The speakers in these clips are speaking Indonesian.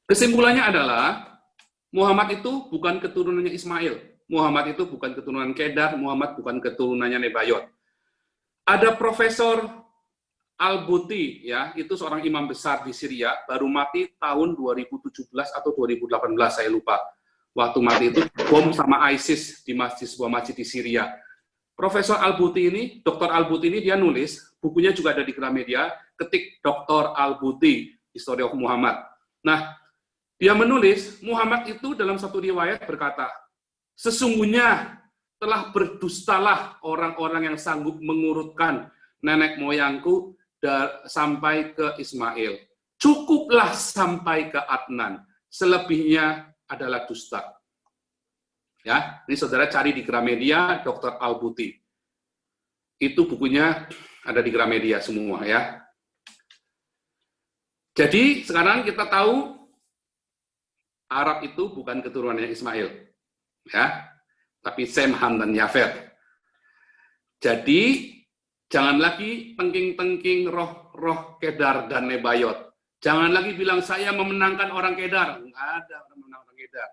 Kesimpulannya adalah Muhammad itu bukan keturunannya Ismail, Muhammad itu bukan keturunan Kedar, Muhammad bukan keturunannya Nebayot. Ada Profesor Al-Buti, ya, itu seorang imam besar di Syria, baru mati tahun 2017 atau 2018, saya lupa. Waktu mati itu bom sama ISIS di sebuah masjid di Syria. Profesor Al-Buti ini, Dr. Al-Buti ini dia nulis, bukunya juga ada di Gramedia, ketik Dr. Al-Buti, History of Muhammad. Nah, dia menulis, Muhammad itu dalam satu riwayat berkata, sesungguhnya telah berdustalah orang-orang yang sanggup mengurutkan nenek moyangku sampai ke Ismail. Cukuplah sampai ke Adnan. Selebihnya adalah dusta. Ya, ini saudara cari di Gramedia, Dr. Al-Buti. Itu bukunya ada di Gramedia semua, ya. Jadi sekarang kita tahu Arab itu bukan keturunannya Ismail, ya, tapi Sem, Ham, dan Yafet. Jadi jangan lagi tengking-tengking roh Kedar dan Nebayot. Jangan lagi bilang saya memenangkan orang Kedar. Nggak ada orang memenangkan orang Kedar.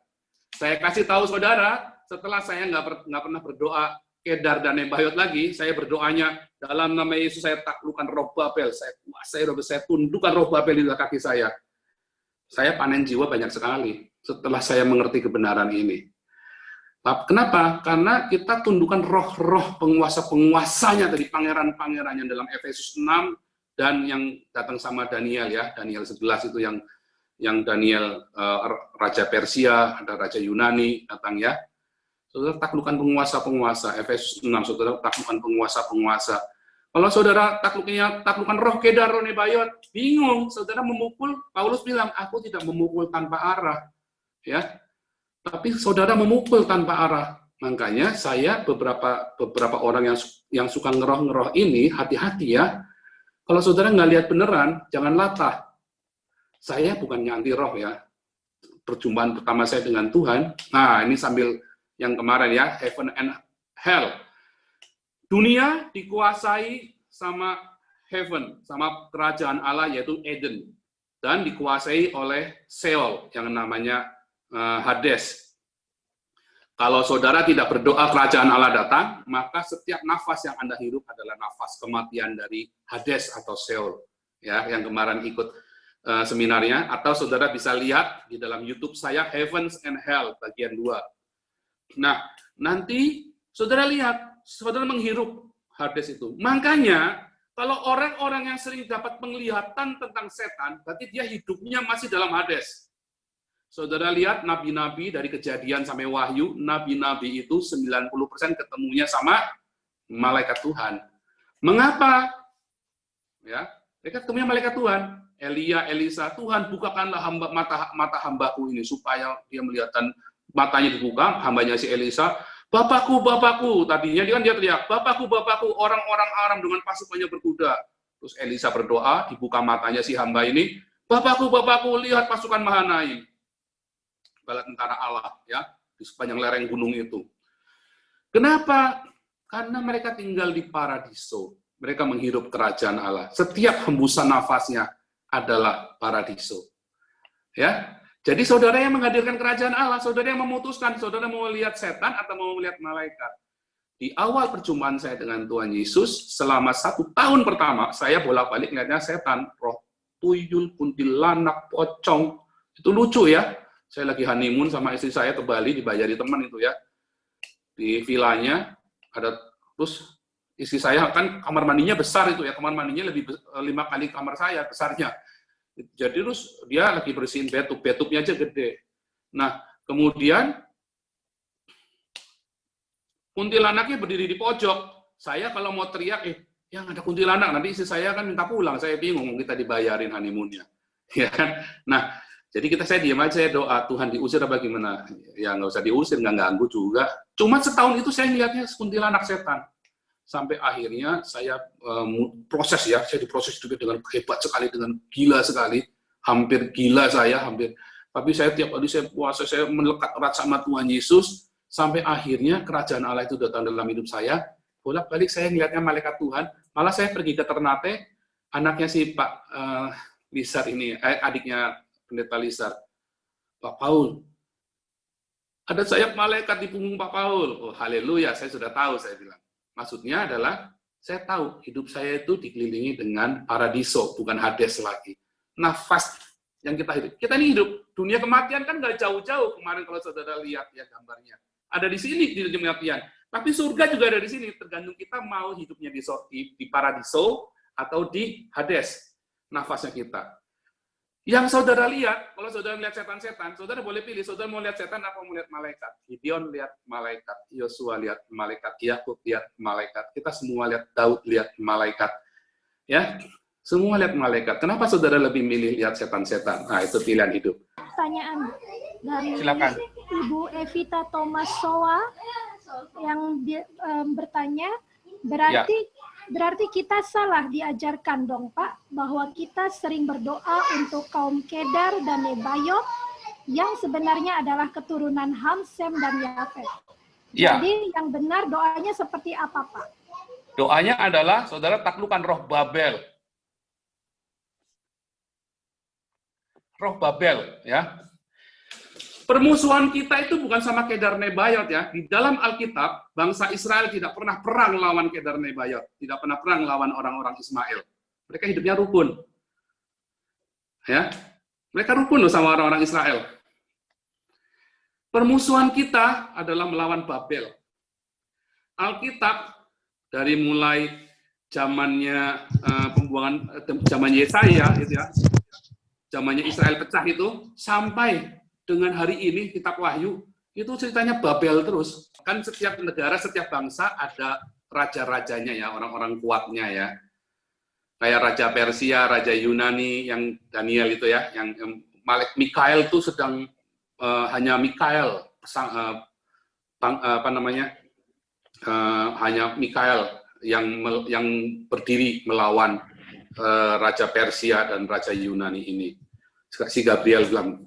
Saya kasih tahu saudara, setelah saya nggak pernah berdoa Kedar dan Nebayot lagi, saya berdoanya dalam nama Yesus saya taklukkan roh Babel, saya kuasai roh Babel, saya tundukkan roh Babel di kaki saya. Saya panen jiwa banyak sekali setelah saya mengerti kebenaran ini. Kenapa? Karena kita tundukkan roh-roh penguasa-penguasanya dari pangeran-pangerannya dalam Efesus 6 dan yang datang sama Daniel, ya, Daniel 11 itu yang Daniel Raja Persia, ada Raja Yunani datang, ya. Saudara taklukkan penguasa-penguasa, Efesus 6, saudara taklukkan penguasa-penguasa. Kalau saudara taklukkan roh Kedar, roh Nebayot, bingung, saudara memukul, Paulus bilang, aku tidak memukul tanpa arah, ya. Tapi saudara memukul tanpa arah. Makanya saya beberapa orang yang suka ngeroh-ngeroh ini, hati-hati ya. Kalau saudara nggak lihat beneran, jangan latah. Saya bukan anti roh ya. Perjumpaan pertama saya dengan Tuhan, nah ini sambil yang kemarin ya, heaven and hell. Dunia dikuasai sama heaven, sama kerajaan Allah yaitu Eden. Dan dikuasai oleh Sheol yang namanya Hades. Kalau saudara tidak berdoa kerajaan Allah datang, maka setiap nafas yang Anda hirup adalah nafas kematian dari Hades atau Sheol. Ya, yang kemarin ikut seminarnya, atau saudara bisa lihat di dalam YouTube saya Heavens and Hell bagian 2. Nah, nanti saudara lihat, saudara menghirup Hades itu. Makanya kalau orang-orang yang sering dapat penglihatan tentang setan, berarti dia hidupnya masih dalam Hades. Saudara lihat nabi-nabi dari Kejadian sampai Wahyu, nabi-nabi itu 90% ketemunya sama malaikat Tuhan. Mengapa? Ya, mereka ketemunya malaikat Tuhan. Elia, Elisa, Tuhan bukakanlah mata hambaku ini supaya dia melihat, dan matanya dibuka, hambanya si Elisa, Bapakku, Bapakku, tadinya dia teriak, Bapakku, Bapakku, orang-orang Aram dengan pasukannya berkuda. Terus Elisa berdoa, dibuka matanya si hamba ini, Bapakku, Bapakku, lihat pasukan Mahanaim. Bala tentara Allah, ya, di sepanjang lereng gunung itu. Kenapa? Karena mereka tinggal di paradiso. Mereka menghirup kerajaan Allah. Setiap hembusan nafasnya adalah paradiso. Ya, jadi saudara yang menghadirkan kerajaan Allah, saudara yang memutuskan, saudara mau melihat setan atau mau melihat malaikat. Di awal perjumpaan saya dengan Tuhan Yesus, selama 1 tahun pertama, saya bolak-balik melihatnya setan, roh tuyul, kuntilanak, pocong. Itu lucu ya. Saya lagi honeymoon sama istri saya ke Bali, dibayari teman itu ya. Di vilanya, ada, terus istri saya kan kamar mandinya besar itu ya, kamar mandinya lebih 5 kali kamar saya, besarnya. Jadi terus dia lagi bersihin bathtubnya aja gede. Nah, kemudian kuntilanaknya berdiri di pojok. Saya kalau mau teriak, yang ada kuntilanak, nanti istri saya kan minta pulang. Saya bingung, kita dibayarin honeymoonnya. Ya kan? Nah, jadi saya diam aja, saya doa, Tuhan diusir apa gimana? Ya nggak usah diusir, nggak ganggu juga. Cuma setahun itu saya melihatnya kuntilanak setan. Sampai akhirnya saya proses ya, saya diproses juga dengan hebat sekali, dengan gila sekali. Hampir gila saya, hampir. Tapi saya tiap kali saya puasa, saya melekat erat sama Tuhan Yesus, sampai akhirnya kerajaan Allah itu datang dalam hidup saya. Bolak-balik saya melihatnya malaikat Tuhan, malah saya pergi ke Ternate, anaknya si Pak Lisar ini, adiknya Pendeta Lisar. Pak Paul, ada sayap malaikat di punggung Pak Paul. Oh, haleluya, saya sudah tahu, saya bilang. Maksudnya adalah, saya tahu hidup saya itu dikelilingi dengan paradiso, bukan Hades lagi. Nafas yang kita hidup. Kita ini hidup. Dunia kematian kan nggak jauh-jauh. Kemarin kalau saudara lihat ya gambarnya. Ada di sini, di dunia kematian. Tapi surga juga ada di sini. Tergantung kita mau hidupnya di paradiso atau di Hades. Nafasnya kita. Yang saudara lihat, kalau saudara lihat setan-setan, saudara boleh pilih, saudara mau lihat setan apa mau lihat malaikat. Gideon lihat malaikat, Yosua lihat malaikat, Yakub lihat malaikat, kita semua lihat, Daud lihat malaikat. Ya, semua lihat malaikat. Kenapa saudara lebih milih lihat setan-setan? Nah, itu pilihan hidup. Pertanyaan dari Silakan. Ibu Evita Thomas Sowa yang bertanya, berarti kita salah diajarkan dong Pak, bahwa kita sering berdoa untuk kaum Kedar dan Nebayot yang sebenarnya adalah keturunan Ham, Sem, dan Yafet. Ya. Jadi yang benar doanya seperti apa Pak? Doanya adalah saudara taklukkan roh Babel. Roh Babel, ya. Permusuhan kita itu bukan sama Kedar Nebayot ya. Di dalam Alkitab, bangsa Israel tidak pernah perang lawan Kedar Nebayot, tidak pernah perang lawan orang-orang Ismail. Mereka hidupnya rukun. Ya. Mereka rukun loh sama orang-orang Israel. Permusuhan kita adalah melawan Babel. Alkitab dari mulai zamannya zaman Yesaya gitu ya. Zamannya Israel pecah itu sampai dengan hari ini kitab Wahyu itu ceritanya Babel terus. Kan setiap negara, setiap bangsa ada raja-rajanya ya, orang-orang kuatnya ya. Kayak Raja Persia, Raja Yunani yang Daniel itu ya, yang Malik Mikael itu sedang hanya Mikael hanya Mikael yang berdiri melawan Raja Persia dan Raja Yunani ini. Si Gabriel bilang,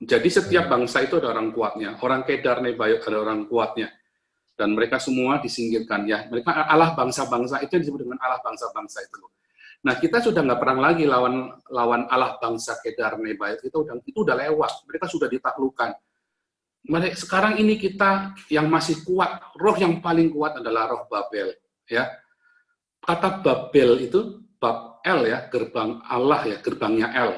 jadi setiap bangsa itu ada orang kuatnya. Orang Kedar, Nebayot ada orang kuatnya. Dan mereka semua disingkirkan. Ya, mereka Allah bangsa-bangsa itu yang disebut dengan Allah bangsa-bangsa itu. Nah, kita sudah nggak perang lagi lawan Allah bangsa Kedar, Nebayot. Itu udah lewat. Mereka sudah ditaklukkan. Sekarang ini kita yang masih kuat, roh yang paling kuat adalah roh Babel. Ya, kata Babel itu Bab El ya, gerbang Allah ya, gerbangnya El.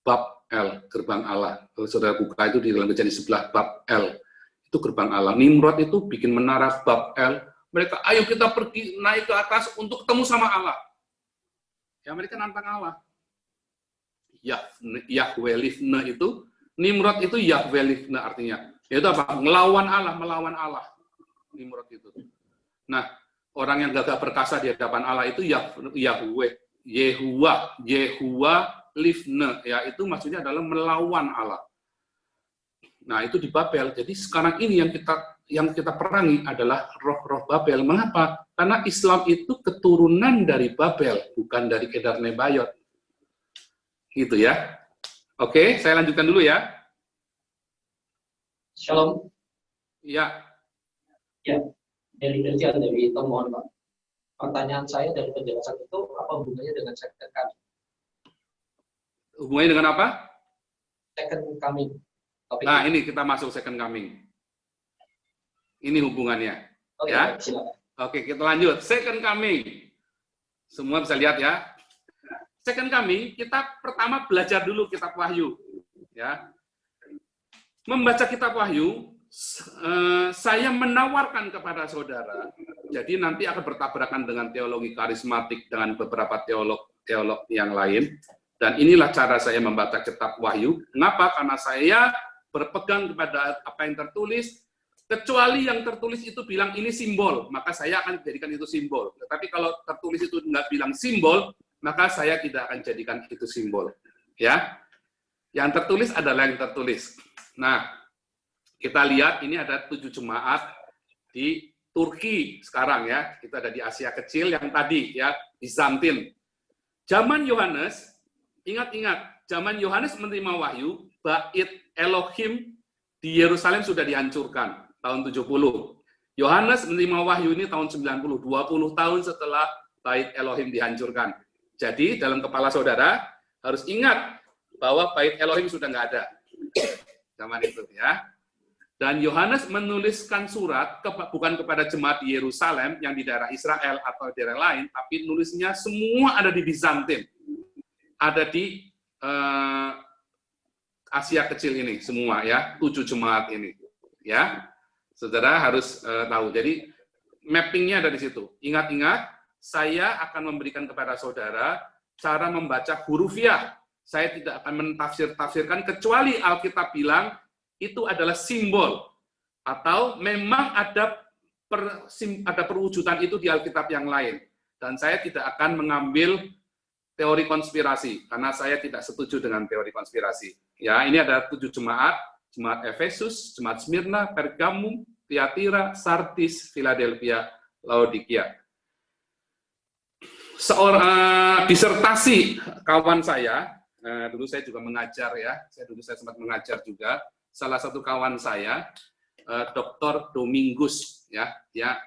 Bab El, gerbang Allah. Kalau saudara buka itu di dalam Kejadian sebelah Bab El, itu gerbang Allah. Nimrod itu bikin menara Bab El. Mereka, ayo kita pergi naik ke atas untuk ketemu sama Allah. Ya, mereka nantang Allah. Yahweh Livne itu, Nimrod itu Yahweh Livne artinya. Itu apa? Melawan Allah. Nimrod itu. Nah, orang yang gagah perkasa di hadapan Allah itu Yahweh, Yehuwa Livne, ya itu maksudnya adalah melawan Allah. Nah itu di Babel. Jadi sekarang ini yang kita perangi adalah roh-roh Babel. Mengapa? Karena Islam itu keturunan dari Babel, bukan dari Kedar Nebayot. Gitu ya. Oke, saya lanjutkan dulu ya. Shalom. Ya. Ya, dari kerjaan dari Tom, mohon Pak. Pertanyaan saya dari penjelasan itu apa hubungannya dengan second coming? Hubungannya dengan apa? Second coming. Nah, ini kita masuk second coming. Ini hubungannya. Oke, ya. Silakan. Oke, kita lanjut. Second coming. Semua bisa lihat ya. Second coming, kita pertama belajar dulu kitab Wahyu. Ya. Membaca kitab Wahyu, saya menawarkan kepada saudara, jadi nanti akan bertabrakan dengan teologi karismatik, dengan beberapa teolog yang lain. Dan inilah cara saya membaca kitab Wahyu. Kenapa? Karena saya berpegang kepada apa yang tertulis, kecuali yang tertulis itu bilang ini simbol, maka saya akan jadikan itu simbol. Tetapi kalau tertulis itu nggak bilang simbol, maka saya tidak akan jadikan itu simbol. Ya, yang tertulis adalah yang tertulis. Nah, kita lihat ini ada 7 jemaat di Turki sekarang ya. Kita ada di Asia Kecil yang tadi ya, Bizantin. Zaman Yohanes, ingat-ingat, zaman Yohanes menerima wahyu, Bait Elohim di Yerusalem sudah dihancurkan tahun 70. Yohanes menerima wahyu ini tahun 90, 20 tahun setelah Bait Elohim dihancurkan. Jadi dalam kepala saudara harus ingat bahwa Bait Elohim sudah nggak ada. zaman itu ya. Dan Yohanes menuliskan surat bukan kepada jemaat di Yerusalem yang di daerah Israel atau daerah lain, tapi nulisnya semua ada di Bizantin, ada di Asia kecil ini semua ya, 7 jemaat ini ya. Saudara harus tahu. Jadi mappingnya ada di situ. Ingat-ingat, saya akan memberikan kepada saudara cara membaca hurufiah. Saya tidak akan mentafsir-tafsirkan kecuali Alkitab bilang itu adalah simbol atau memang ada perwujudan itu di Alkitab yang lain. Dan saya tidak akan mengambil teori konspirasi karena saya tidak setuju dengan teori konspirasi. Ya, ini ada 7 jemaat, jemaat Efesus, jemaat Smyrna, Pergamum, Tiatira, Sardis, Philadelphia, Laodikia. Seorang disertasi kawan saya, dulu saya juga mengajar ya, saya sempat mengajar juga. Salah satu kawan saya, Dr. Domingus, ya, dia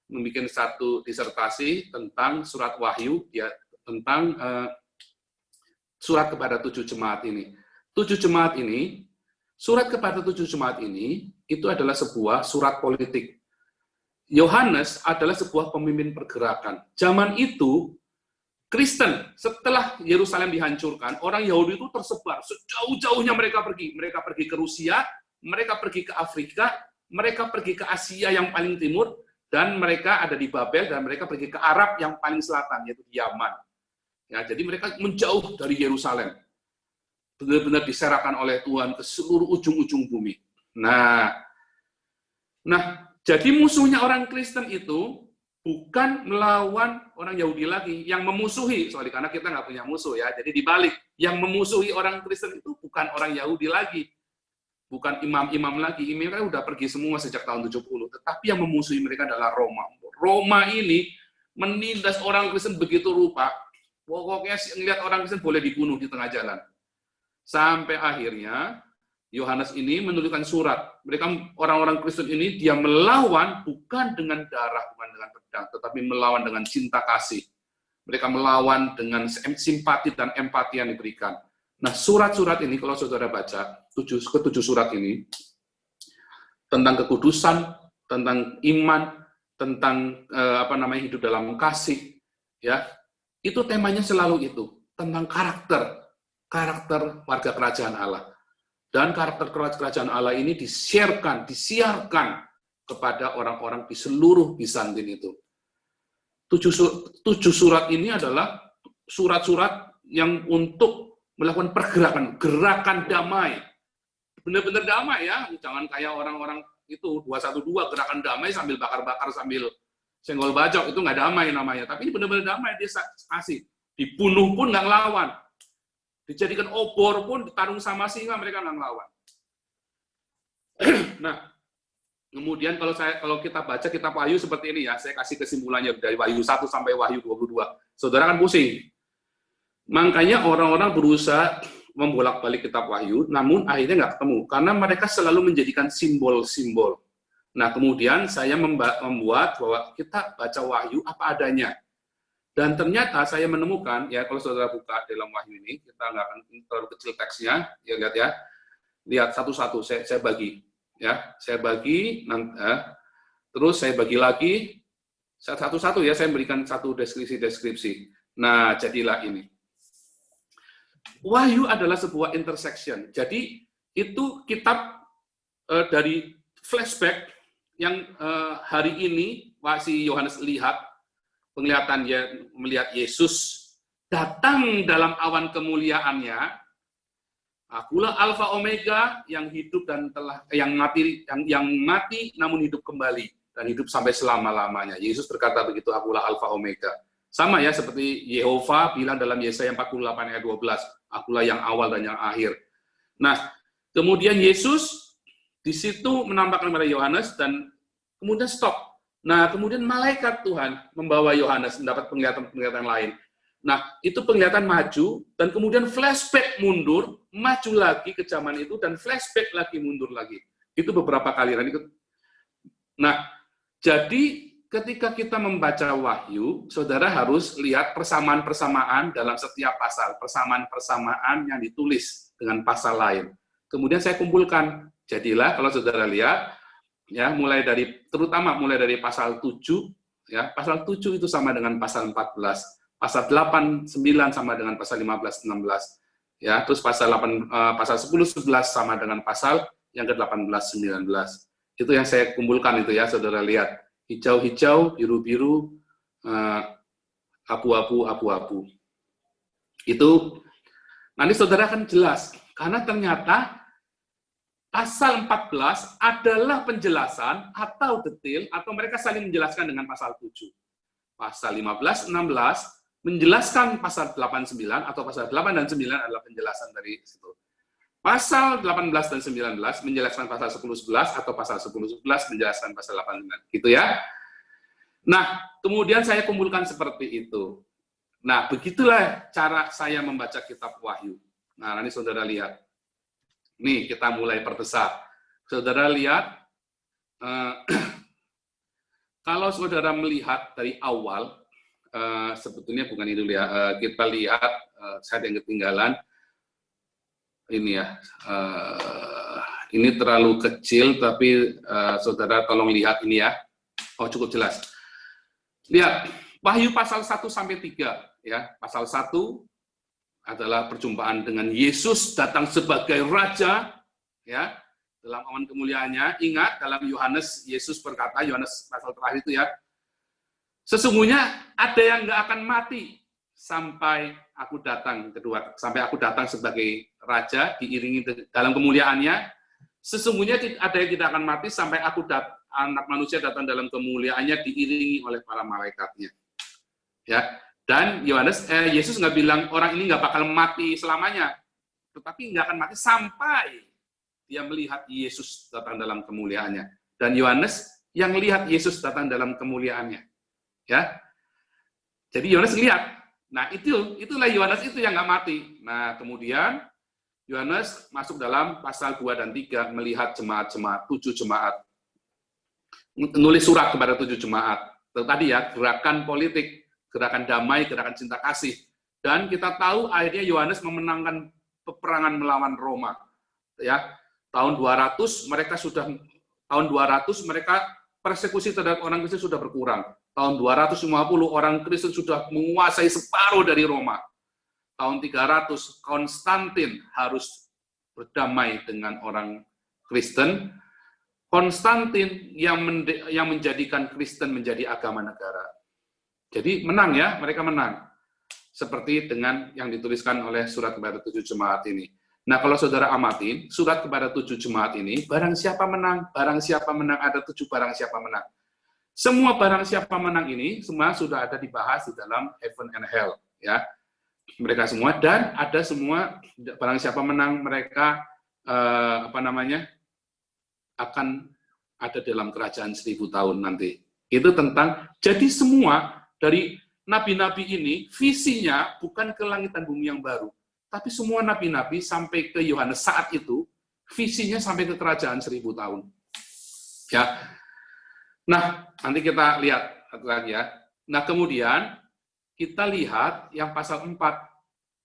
membuat satu disertasi tentang surat Wahyu, ya, tentang surat kepada 7 jemaat ini. 7 jemaat ini, surat kepada 7 jemaat ini, itu adalah sebuah surat politik. Yohanes adalah sebuah pemimpin pergerakan. Zaman itu, Kristen, setelah Yerusalem dihancurkan, orang Yahudi itu tersebar, sejauh-jauhnya mereka pergi. Mereka pergi ke Rusia, mereka pergi ke Afrika, mereka pergi ke Asia yang paling timur, dan mereka ada di Babel, dan mereka pergi ke Arab yang paling selatan, yaitu di Yaman. Ya, jadi mereka menjauh dari Yerusalem. Benar-benar diserahkan oleh Tuhan ke seluruh ujung-ujung bumi. Nah, jadi musuhnya orang Kristen itu bukan melawan orang Yahudi lagi, yang memusuhi, soalnya karena kita nggak punya musuh ya, jadi dibalik, yang memusuhi orang Kristen itu bukan orang Yahudi lagi, bukan imam-imam lagi, mereka udah pergi semua sejak tahun 70, tetapi yang memusuhi mereka adalah Roma. Roma ini menindas orang Kristen begitu rupa, pokoknya ngelihat orang Kristen boleh dibunuh di tengah jalan. Sampai akhirnya, Yohanes ini menuliskan surat. Mereka orang-orang Kristen ini dia melawan bukan dengan darah, bukan dengan pedang, tetapi melawan dengan cinta kasih. Mereka melawan dengan simpati dan empati yang diberikan. Nah, surat-surat ini kalau saudara baca, 7 surat ini tentang kekudusan, tentang iman, tentang hidup dalam kasih, ya. Itu temanya selalu itu, tentang karakter warga kerajaan Allah. Dan karakter kerajaan Allah ini disiarkan kepada orang-orang di seluruh Bizantin itu. 7 surat ini adalah surat-surat yang untuk melakukan gerakan damai. Benar-benar damai ya, jangan kayak orang-orang itu 212 gerakan damai sambil bakar-bakar sambil senggol bacok, itu nggak damai namanya. Tapi ini benar-benar damai, dia kasih. Dibunuh pun nggak ngelawan. Dijadikan obor pun ditarung sama singa, mereka nggak ngelawan. Nah, kemudian kalau kita baca kitab Wahyu seperti ini ya, saya kasih kesimpulannya dari Wahyu 1 sampai Wahyu 22. Saudara kan pusing. Makanya orang-orang berusaha membolak-balik kitab Wahyu, namun akhirnya nggak ketemu, karena mereka selalu menjadikan simbol-simbol. Nah, kemudian saya membuat bahwa kita baca Wahyu apa adanya. Dan ternyata saya menemukan, ya kalau saudara buka dalam Wahyu ini, kita nggak akan terlalu kecil teksnya, ya lihat satu-satu, saya bagi, ya, saya bagi, terus saya bagi lagi, satu-satu ya, saya berikan satu deskripsi. Nah, jadilah ini. Wahyu adalah sebuah intersection, jadi itu kitab dari flashback yang hari ini si Yohanes lihat, penglihatan dia melihat Yesus datang dalam awan kemuliaannya. Akulah Alfa Omega yang hidup dan yang mati namun hidup kembali dan hidup sampai selama-lamanya. Yesus berkata begitu, akulah Alfa Omega. Sama ya seperti Yehova bilang dalam Yesaya 48 ayat 12, akulah yang awal dan yang akhir. Nah, kemudian Yesus di situ menampakkan kepada Yohanes dan kemudian stop. Nah, kemudian malaikat Tuhan membawa Yohanes mendapat penglihatan lain. Nah, itu penglihatan maju, dan kemudian flashback mundur, maju lagi ke zaman itu, dan flashback lagi mundur lagi. Itu beberapa kali. Nah, jadi ketika kita membaca Wahyu, saudara harus lihat persamaan-persamaan dalam setiap pasal, persamaan-persamaan yang ditulis dengan pasal lain. kemudian saya kumpulkan. Jadilah kalau saudara lihat, ya terutama mulai dari pasal 7, ya pasal 7 itu sama dengan pasal 14, pasal 8, 9 sama dengan pasal 15, 16, ya terus pasal 10, 11 sama dengan pasal yang ke-18, 19. Itu yang saya kumpulkan itu ya, saudara lihat. Hijau-hijau, biru-biru, abu-abu, abu-abu. Itu nanti saudara akan jelas, karena ternyata pasal 14 adalah penjelasan atau detail, atau mereka saling menjelaskan dengan pasal 7. Pasal 15, 16 menjelaskan pasal 8, 9, atau pasal 8 dan 9 adalah penjelasan dari situ. Pasal 18 dan 19 menjelaskan pasal 10, 11, atau pasal 10, 11 menjelaskan pasal 8, 9. Gitu ya. Nah, kemudian saya kumpulkan seperti itu. Nah, begitulah cara saya membaca kitab Wahyu. Nah, nanti saudara lihat. Nih, kita mulai perbesar. Saudara lihat, kalau saudara melihat dari awal, sebetulnya bukan itu ya, kita lihat, saya yang ketinggalan, ini ya, ini terlalu kecil, tapi saudara tolong lihat ini ya. Oh, cukup jelas. Lihat, Wahyu pasal 1 sampai 3, ya. Pasal 1 adalah perjumpaan dengan Yesus datang sebagai raja, ya. Dalam awan kemuliaannya, ingat dalam Yohanes, Yesus berkata, Yohanes pasal terakhir itu ya, sesungguhnya ada yang nggak akan mati sampai aku datang sebagai raja diiringi dalam kemuliaannya. Sesungguhnya ada yang tidak akan mati sampai anak manusia datang dalam kemuliaannya diiringi oleh para malaikatnya. Ya, dan Yesus nggak bilang orang ini nggak bakal mati selamanya, tetapi nggak akan mati sampai dia melihat Yesus datang dalam kemuliaannya. Dan Yohanes yang lihat Yesus datang dalam kemuliaannya. Ya, jadi Yohanes lihat. Nah, itulah Yohanes itu yang nggak mati. Nah, kemudian Yohanes masuk dalam pasal 2 dan 3 melihat jemaat-jemaat, 7 jemaat. Nulis surat kepada 7 jemaat. Tadi ya, gerakan politik, gerakan damai, gerakan cinta kasih. Dan kita tahu akhirnya Yohanes memenangkan peperangan melawan Roma. Ya, tahun 200 mereka persekusi terhadap orang Kristen sudah berkurang. Tahun 250 orang Kristen sudah menguasai separuh dari Roma. Tahun 300 Konstantin harus berdamai dengan orang Kristen. Konstantin yang menjadikan Kristen menjadi agama negara. Jadi menang ya, mereka menang. Seperti dengan yang dituliskan oleh surat kepada 7 jemaat ini. Nah, kalau saudara amatin, surat kepada 7 jemaat ini, barang siapa menang, ada 7 barang siapa menang. Semua barang siapa menang ini, semua sudah ada dibahas di dalam heaven and hell. Ya, mereka semua, dan ada semua, barang siapa menang, mereka, akan ada dalam kerajaan 1000 tahun nanti. Itu tentang, jadi semua dari nabi-nabi ini, visinya bukan ke langit dan bumi yang baru, tapi semua nabi-nabi sampai ke Yohanes saat itu, visinya sampai ke kerajaan 1000 tahun. Ya. Nah, nanti kita lihat satu lagi ya. Nah, kemudian kita lihat yang pasal 4,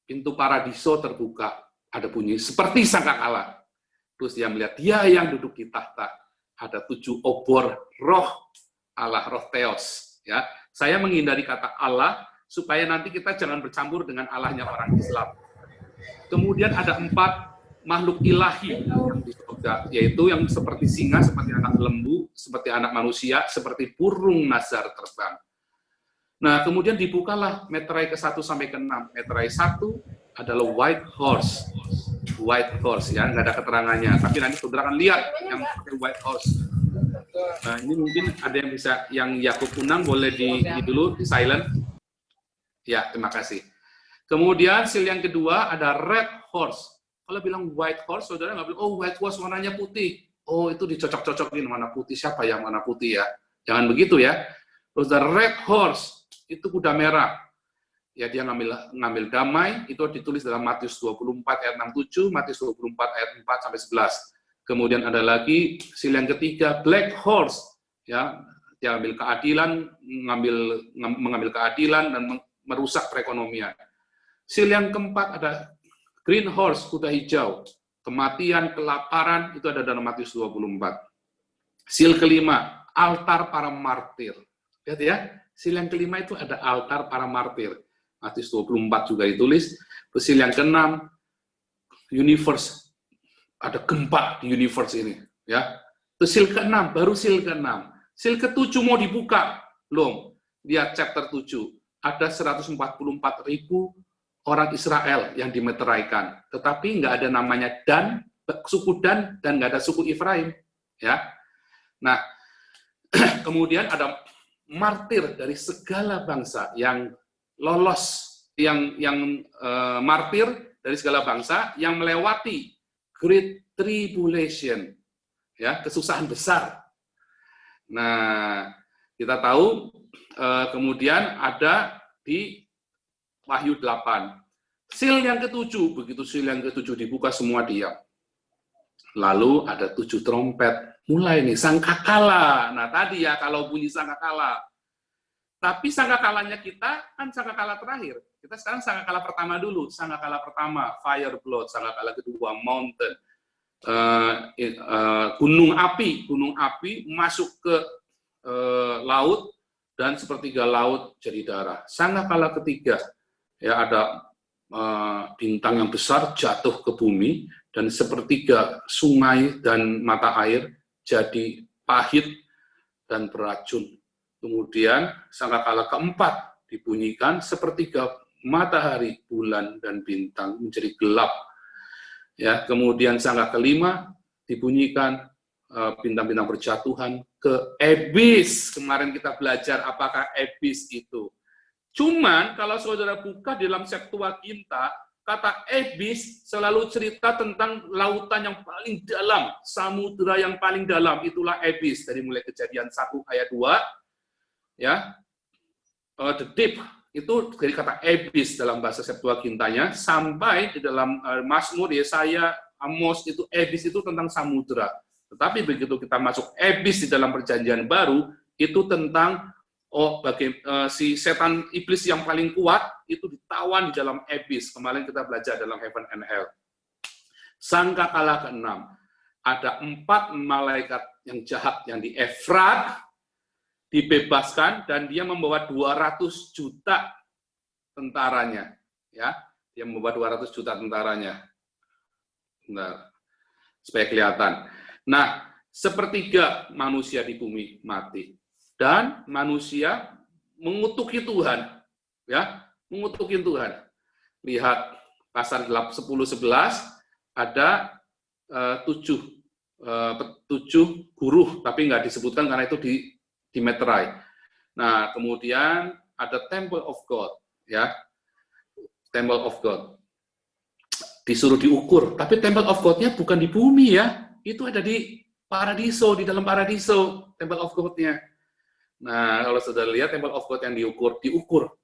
pintu paradiso terbuka, ada bunyi seperti sangkakala. Terus dia melihat dia yang duduk di tahta, ada 7 obor roh Allah, roh Theos. Ya, saya menghindari kata Allah supaya nanti kita jangan bercampur dengan Allahnya orang Islam. Kemudian ada 4 makhluk ilahi yang di surga, yaitu yang seperti singa, seperti anak lembu, seperti anak manusia, seperti burung nazar terbang. Nah, kemudian dibukalah meterai ke-1 sampai ke-6. Meterai 1 adalah white horse. White horse ya, nggak ada keterangannya. Tapi nanti saudara akan lihat yang pakai white horse. Nah, ini mungkin ada yang bisa, yang Yakub Unang boleh di dulu, di silent. Ya, terima kasih. Kemudian sil yang kedua ada red horse. Kalau bilang white horse, saudara nggak bilang, oh white horse warnanya putih. Oh, itu dicocok-cocokin mana putih, siapa yang mana putih ya. Jangan begitu ya. Terus ada red horse, itu kuda merah. Ya, dia ngambil damai, itu ditulis dalam Matius 24 ayat 67, Matius 24 ayat 4 sampai 11. Kemudian ada lagi sil yang ketiga, black horse. Ya, dia ambil keadilan, mengambil keadilan dan merusak perekonomian. Sil yang keempat ada green horse, kuda hijau. kematian, kelaparan, itu ada dalam Matius 24. Seal kelima, altar para martir. Lihat ya, seal yang kelima itu ada altar para martir. Matius 24 juga ditulis. Terus seal yang keenam, universe. Ada gempa di universe ini. Ya. Terus seal keenam, baru seal keenam. Seal ketujuh mau dibuka. Belum. Lihat chapter 7. Ada 144.000 orang Israel yang dimeteraikan. Tetapi nggak ada namanya Dan, suku Dan nggak ada suku Efraim. Ya. Nah, kemudian ada martir dari segala bangsa yang lolos, yang martir dari segala bangsa yang melewati Great Tribulation, ya, kesusahan besar. Nah, kita tahu kemudian ada di Wahyu 8. Seal yang ketujuh, begitu seal yang ketujuh dibuka semua diam. Lalu ada 7 trompet. Mulai nih, sangkakala. Nah tadi ya, kalau bunyi sangkakala. Tapi sangkakalanya kita kan sangkakala terakhir. Kita sekarang sangkakala pertama dulu. Sangkakala pertama, fire blood. Sangkakala kedua, mountain. Gunung api masuk ke laut, dan sepertiga laut jadi darah. Sangkakala ketiga, ya ada bintang yang besar jatuh ke bumi, dan sepertiga sungai dan mata air jadi pahit dan beracun. Kemudian sangkakala keempat dibunyikan, sepertiga matahari, bulan, dan bintang menjadi gelap. Ya, kemudian sangka kelima dibunyikan, bintang-bintang berjatuhan ke ebis. Kemarin kita belajar apakah ebis itu. Cuman kalau saudara buka dalam Septuaginta, kata ebis selalu cerita tentang lautan yang paling dalam, samudera yang paling dalam, itulah ebis. Dari mulai Kejadian 1 ayat 2, ya, the deep, itu dari kata ebis dalam bahasa Septuagintanya, sampai di dalam Mazmur, Yesaya, Amos, itu ebis itu tentang samudera. Tetapi begitu kita masuk ebis di dalam Perjanjian Baru, itu tentang si setan iblis yang paling kuat itu ditawan di dalam ebis. Kemarin kita belajar dalam Heaven and Hell. Sangkakala ke-6, ada 4 malaikat yang jahat yang di Efrat dibebaskan, dan dia membawa 200 juta tentaranya. Ya, dia membawa 200 juta tentaranya. Nah, supaya kelihatan. Nah, sepertiga manusia di bumi mati. Dan manusia mengutuki Tuhan, ya, mengutuki Tuhan. Lihat pasal 10-11, ada 7 guru, tapi nggak disebutkan karena itu di meterai. Nah, kemudian ada Temple of God, ya, Temple of God. Disuruh diukur, tapi Temple of God-nya bukan di bumi, ya, itu ada di paradiso, di dalam paradiso, Temple of God-nya. Nah, kalau saudara lihat Temple of God yang diukur.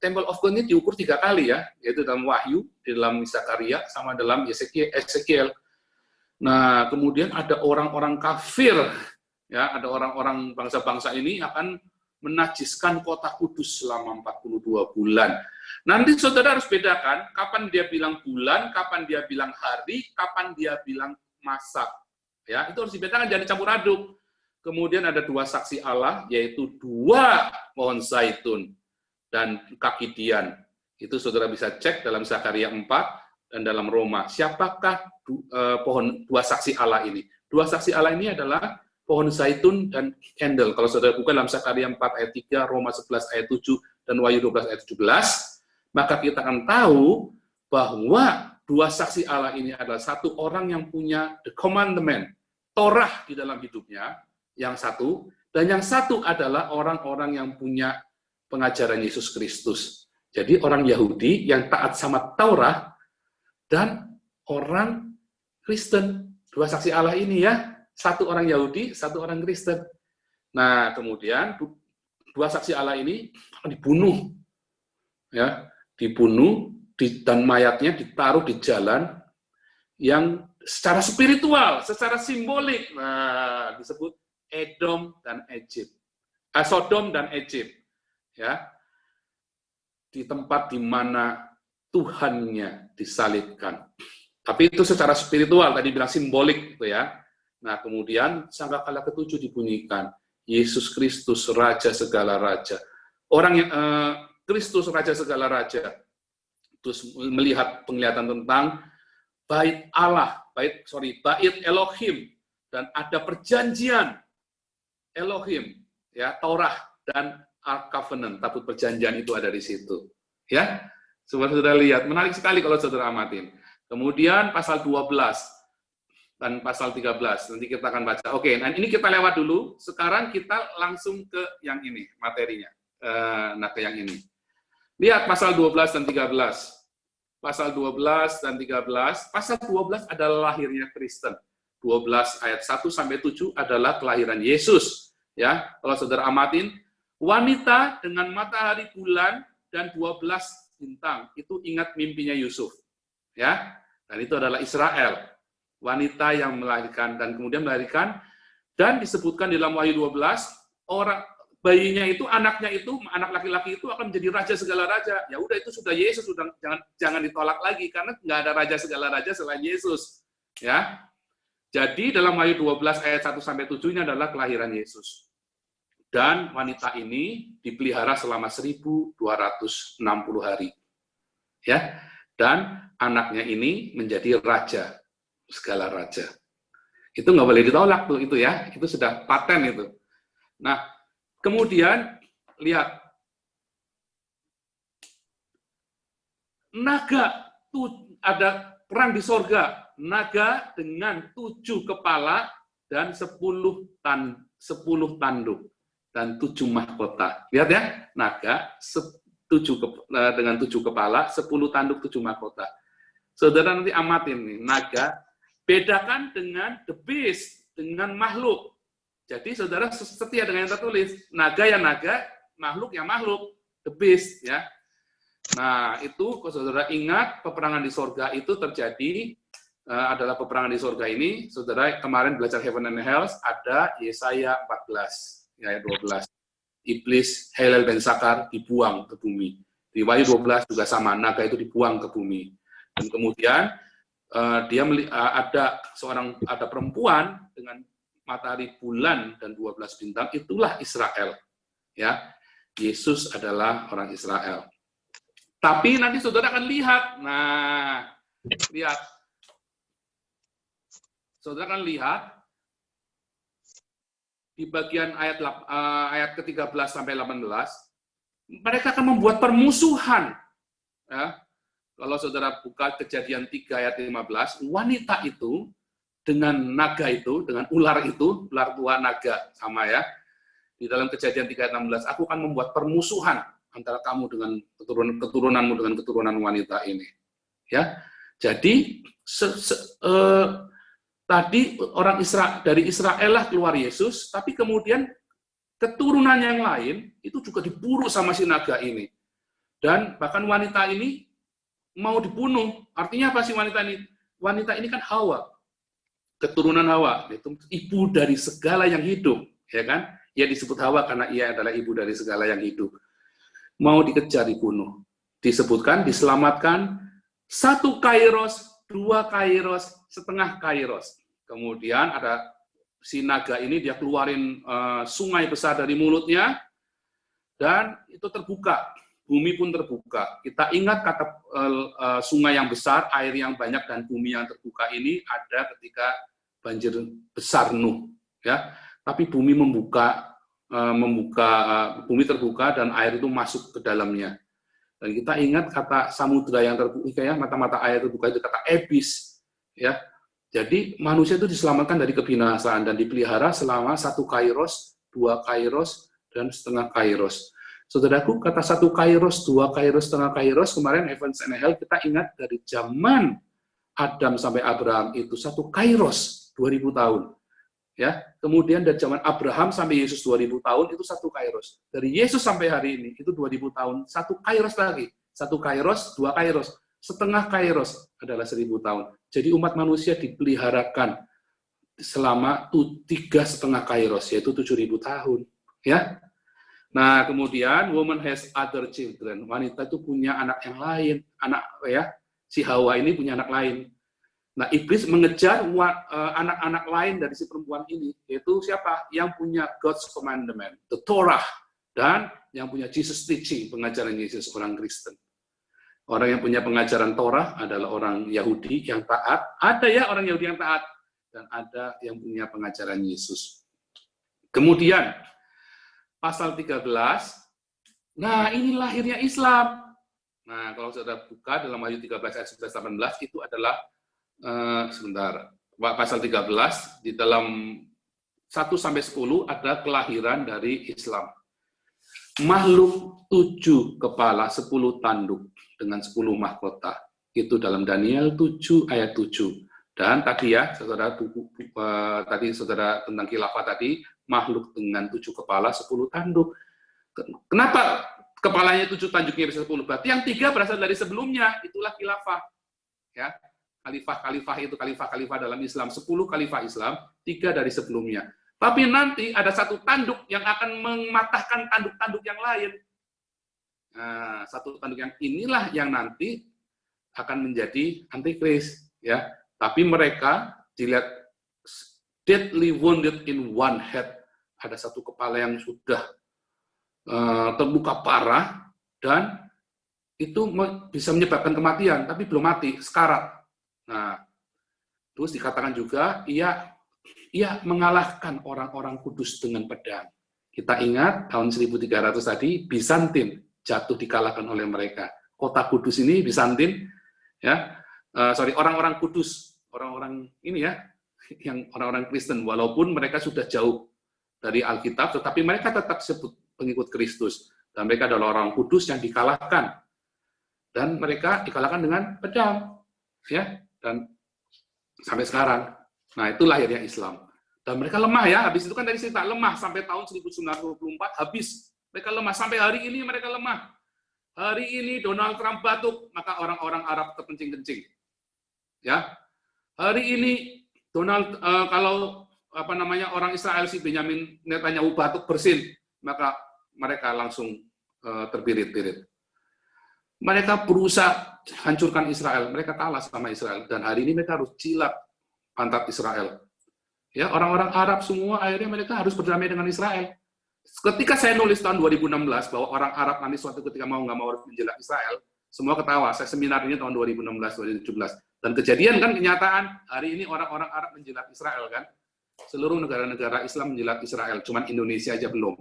Temple of God ini diukur 3 kali, ya, yaitu dalam Wahyu, di dalam Zakaria, sama dalam Ezekiel. Nah, kemudian ada orang-orang kafir, ya, ada orang-orang bangsa-bangsa ini akan menajiskan kota kudus selama 42 bulan. Nanti saudara harus bedakan kapan dia bilang bulan, kapan dia bilang hari, kapan dia bilang masa. Ya, itu harus dibedakan, jangan dicampur aduk. Kemudian ada 2 saksi Allah, yaitu 2 pohon zaitun dan kaki dian. Itu saudara bisa cek dalam Zakaria 4 dan dalam Roma. Siapakah 2 saksi Allah ini? 2 saksi Allah ini adalah pohon zaitun dan candle. Kalau saudara buka dalam Zakaria 4 ayat 3, Roma 11 ayat 7, dan Wahyu 12 ayat 17, maka kita akan tahu bahwa 2 saksi Allah ini adalah satu orang yang punya the commandment, Torah di dalam hidupnya, yang satu, dan yang satu adalah orang-orang yang punya pengajaran Yesus Kristus. Jadi orang Yahudi yang taat sama Taurat dan orang Kristen. 2 saksi Allah ini, ya, satu orang Yahudi, satu orang Kristen. Nah, kemudian 2 saksi Allah ini dibunuh, ya, dibunuh, dan mayatnya ditaruh di jalan yang secara spiritual, secara simbolik, nah, disebut Edom dan Egypt, Sodom dan Egypt, ya, di tempat di mana Tuhannya disalibkan. Tapi itu secara spiritual, tadi bilang simbolik gitu ya. Nah, kemudian sangkakala ketujuh dibunyikan, Yesus Kristus Raja segala Raja. Orang yang Kristus Raja segala Raja, terus melihat penglihatan tentang bait Allah, bait Elohim, dan ada perjanjian Elohim, ya, Torah dan Ark Covenant, tabut perjanjian itu ada di situ. Ya, saudara lihat, menarik sekali kalau saudara amatin. Kemudian pasal 12 dan pasal 13, nanti kita akan baca. Oke, nah ini kita lewat dulu, sekarang kita langsung ke yang ini, materinya. Nah, ke yang ini. Lihat pasal 12 dan 13. Pasal 12 dan 13, pasal 12 adalah lahirnya Kristen. 12 ayat 1 sampai 7 adalah kelahiran Yesus. Ya, kalau saudara amatin, wanita dengan matahari bulan dan 12 bintang, itu ingat mimpinya Yusuf. Ya, dan itu adalah Israel. Wanita yang melahirkan dan kemudian melahirkan, dan disebutkan di dalam Wahyu 12, orang bayinya itu, anaknya itu, anak laki-laki itu akan menjadi raja segala raja. Ya udah, itu sudah Yesus, sudah jangan ditolak lagi karena nggak ada raja segala raja selain Yesus. Ya. Jadi dalam Wahyu 12 ayat 1 sampai 7 ini adalah kelahiran Yesus. Dan wanita ini dipelihara selama 1260 hari. Ya. Dan anaknya ini menjadi raja segala raja. Itu nggak boleh ditolak tuh, itu ya. Itu sudah paten itu. Nah, kemudian lihat naga, ada perang di sorga, naga dengan 7 kepala dan 10 tanduk dan 7 mahkota. Lihat ya, naga dengan 7 kepala, 10 tanduk, 7 mahkota. Saudara nanti amatin nih, naga bedakan dengan the beast, dengan makhluk. Jadi saudara setia dengan yang tertulis, naga ya naga, makhluk ya makhluk, the beast ya. Nah, itu kalau saudara ingat peperangan di sorga itu terjadi, adalah peperangan di sorga ini, saudara kemarin belajar Heaven and Hell, ada Yesaya 14, ayat 12. Iblis, Helel dan Sakar dibuang ke bumi. Di Wahyu 12 juga sama, naga itu dibuang ke bumi. Dan kemudian ada perempuan dengan matahari bulan dan 12 bintang, itulah Israel. Ya, Yesus adalah orang Israel. Tapi nanti saudara akan lihat, nah, lihat. Saudara akan lihat di bagian ayat ke-13 sampai 18, mereka akan membuat permusuhan. Ya. Kalau saudara buka Kejadian 3 ayat 15, wanita itu dengan naga itu, dengan ular itu, ular tua naga sama ya. Di dalam Kejadian 3 ayat 16, aku akan membuat permusuhan antara kamu dengan keturunanmu dengan keturunan wanita ini. Ya. Jadi tadi orang dari Israel lah keluar Yesus, tapi kemudian keturunannya yang lain itu juga diburu sama si naga ini. Dan bahkan wanita ini mau dibunuh. Artinya apa sih wanita ini? Wanita ini kan Hawa, keturunan Hawa, itu ibu dari segala yang hidup, ya kan? Ia disebut Hawa karena ia adalah ibu dari segala yang hidup. Mau dikejar, dibunuh. Disebutkan, diselamatkan, 1 kairos, 2 kairos, setengah kairos. Kemudian ada si naga ini, dia keluarin sungai besar dari mulutnya, dan itu terbuka. Bumi pun terbuka. Kita ingat kata sungai yang besar, air yang banyak, dan bumi yang terbuka ini ada ketika banjir besar Nuh. Ya, tapi bumi bumi terbuka dan air itu masuk ke dalamnya. Dan kita ingat kata samudra yang terbuka, ya, mata-mata air terbuka itu kata ebis. Ya, jadi manusia itu diselamatkan dari kebinasaan dan dipelihara selama 1 kairos, 2 kairos, dan setengah kairos. Saudaraku, kata 1 kairos, 2 kairos, setengah kairos, kemarin Evans and Hell, kita ingat dari zaman Adam sampai Abraham itu 1 kairos, 2000 tahun. Ya, kemudian dari zaman Abraham sampai Yesus 2000 tahun itu 1 kairos. Dari Yesus sampai hari ini itu 2000 tahun, 1 kairos lagi. 1 kairos, 2 kairos, setengah kairos adalah 1000 tahun. Jadi umat manusia dipeliharakan selama 3,5 kairos, yaitu 7000 tahun. Ya. Nah, kemudian woman has other children. Wanita itu punya anak yang lain, anak ya. Si Hawa ini punya anak lain. Nah, iblis mengejar anak-anak lain dari si perempuan ini, yaitu siapa? Yang punya God's commandment, the Torah, dan yang punya Jesus teaching, pengajaran Yesus, orang Kristen. Orang yang punya pengajaran Torah adalah orang Yahudi yang taat, ada ya orang Yahudi yang taat, dan ada yang punya pengajaran Yesus. Kemudian, pasal 13, nah ini lahirnya Islam. Nah, kalau saudara buka dalam Wahyu 13 ayat 11-18, itu adalah pasal 13 di dalam 1-10 ada kelahiran dari Islam. Makhluk 7 kepala, 10 tanduk dengan 10 mahkota. Itu dalam Daniel 7 ayat 7. Dan tadi ya, saudara tadi saudara tentang khilafah tadi, makhluk dengan 7 kepala, 10 tanduk. Kenapa kepalanya 7, tanduknya bisa 10? Berarti yang 3 berasal dari sebelumnya, itulah khilafah. Ya. Khalifah itu khalifah dalam Islam, 10 khalifah Islam, 3 dari sebelumnya. Tapi nanti ada satu tanduk yang akan mematahkan tanduk-tanduk yang lain. Nah, satu tanduk yang inilah yang nanti akan menjadi antikris, ya. Tapi mereka dilihat deadly wounded in one head, ada satu kepala yang sudah terluka parah dan itu bisa menyebabkan kematian, tapi belum mati, sekarat. Nah, terus dikatakan juga, ia mengalahkan orang-orang kudus dengan pedang. Kita ingat, tahun 1300 tadi, Bizantin jatuh dikalahkan oleh mereka. Kota Kudus ini, Bizantin, ya, orang-orang kudus, orang-orang ini ya, yang orang-orang Kristen, walaupun mereka sudah jauh dari Alkitab, tetapi mereka tetap disebut pengikut Kristus. Dan mereka adalah orang kudus yang dikalahkan. Dan mereka dikalahkan dengan pedang. Ya, dan sampai sekarang. Nah, itu lahirnya Islam. Dan mereka lemah ya, habis itu kan dari cerita lemah sampai tahun 1924 habis. Mereka lemah sampai hari ini, mereka lemah. Hari ini Donald Trump batuk, maka orang-orang Arab terkencing-kencing. Ya. Hari ini Donald kalau orang Israel si Benyamin Netanyahu batuk bersin, maka mereka langsung terbirit-birit. Mereka berusaha hancurkan Israel, mereka kalah sama Israel, dan hari ini mereka harus jilat pantat Israel. Ya, orang-orang Arab semua akhirnya mereka harus berdamai dengan Israel. Ketika saya nulis tahun 2016 bahwa orang Arab nanti suatu ketika mau nggak mau harus menjilat Israel, semua ketawa. Saya seminar ini tahun 2016-2017, dan kejadian kan kenyataan hari ini orang-orang Arab menjilat Israel kan. Seluruh negara-negara Islam menjilat Israel, cuman Indonesia aja belum.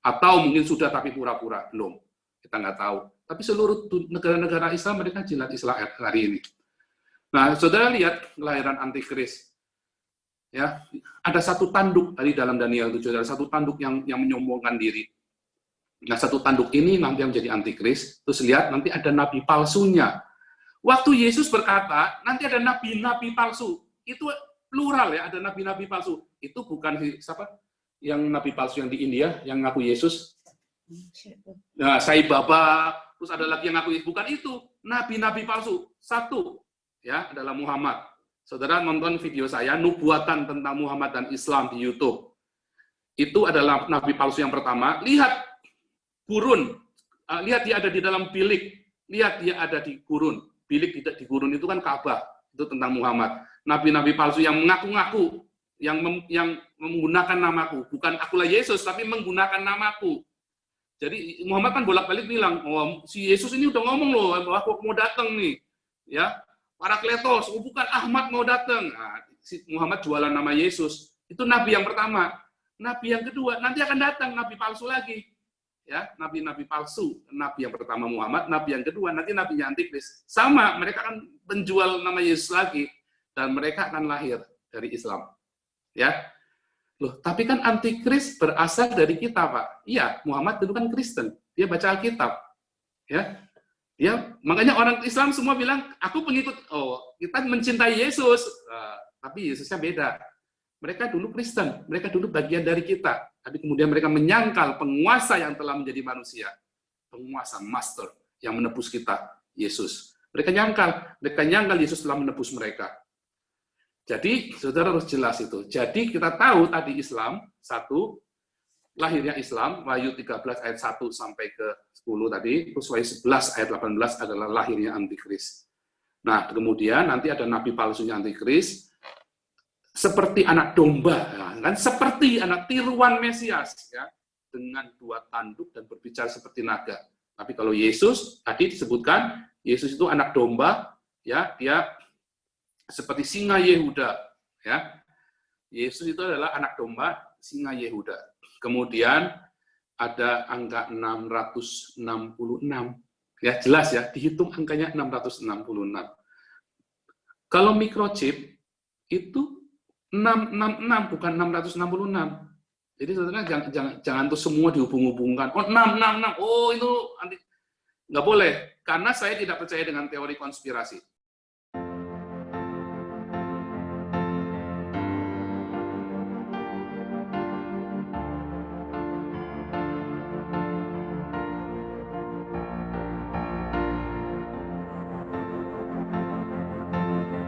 Atau mungkin sudah tapi pura-pura belum. Kita nggak tahu. Tapi seluruh negara-negara Islam mereka jilat Israel hari ini. Nah, saudara lihat kelahiran antikris. Ya, ada satu tanduk dari dalam Daniel 7, ada satu tanduk yang menyombongkan diri. Nah, satu tanduk ini nanti yang menjadi antikris. Terus lihat nanti ada nabi palsunya. Waktu Yesus berkata, nanti ada nabi-nabi palsu. Itu plural ya, ada nabi-nabi palsu. Itu bukan siapa? Yang nabi palsu yang di India yang ngaku Yesus. Nah, Sai Baba, terus ada lagi yang ngaku, bukan itu, nabi-nabi palsu. Satu, ya, adalah Muhammad. Saudara nonton video saya, nubuatan tentang Muhammad dan Islam di YouTube. Itu adalah nabi palsu yang pertama. Lihat gurun, lihat dia ada di dalam bilik, lihat dia ada di gurun. Bilik di gurun itu kan Ka'bah, itu tentang Muhammad. Nabi-nabi palsu yang mengaku-ngaku, yang menggunakan namaku. Bukan akulah Yesus, tapi menggunakan namaku. Jadi Muhammad kan bolak-balik bilang, oh, si Yesus ini udah ngomong loh, bahwa aku mau datang nih, ya, Parakletos, oh, bukan Ahmad mau datang. Nah, si Muhammad jualan nama Yesus. Itu nabi yang pertama. Nabi yang kedua nanti akan datang nabi palsu lagi, ya, nabi-nabi palsu. Nabi yang pertama Muhammad, nabi yang kedua nanti nabinya antikris. Sama, mereka akan menjual nama Yesus lagi, dan mereka akan lahir dari Islam, ya. Loh, tapi kan antikris berasal dari kita, Pak. Iya, Muhammad dulu kan Kristen. Dia baca Alkitab. Ya. Dia, makanya orang Islam semua bilang, aku pengikut, oh, kita mencintai Yesus. Tapi Yesusnya beda. Mereka dulu Kristen, mereka dulu bagian dari kita. Tapi kemudian mereka menyangkal penguasa yang telah menjadi manusia. Penguasa, master, yang menebus kita, Yesus. Mereka nyangkal Yesus telah menebus mereka. Jadi, saudara harus jelas itu. Jadi, kita tahu tadi Islam, satu, lahirnya Islam, Wahyu 13 ayat 1 sampai ke 10 tadi, terus Wahyu 11 ayat 18 adalah lahirnya Antikris. Nah, kemudian nanti ada nabi palsunya antikris, seperti anak domba, ya, kan? Seperti anak tiruan Mesias, ya, dengan 2 tanduk dan berbicara seperti naga. Tapi kalau Yesus, tadi disebutkan, Yesus itu anak domba, ya, dia seperti singa Yehuda, ya. Yesus itu adalah anak domba, singa Yehuda. Kemudian ada angka 666. Ya, jelas ya, dihitung angkanya 666. Kalau microchip itu 666 bukan 666. Jadi saudara jangan tuh semua dihubung-hubungkan. Oh, 666. Oh, itu nanti nggak boleh karena saya tidak percaya dengan teori konspirasi.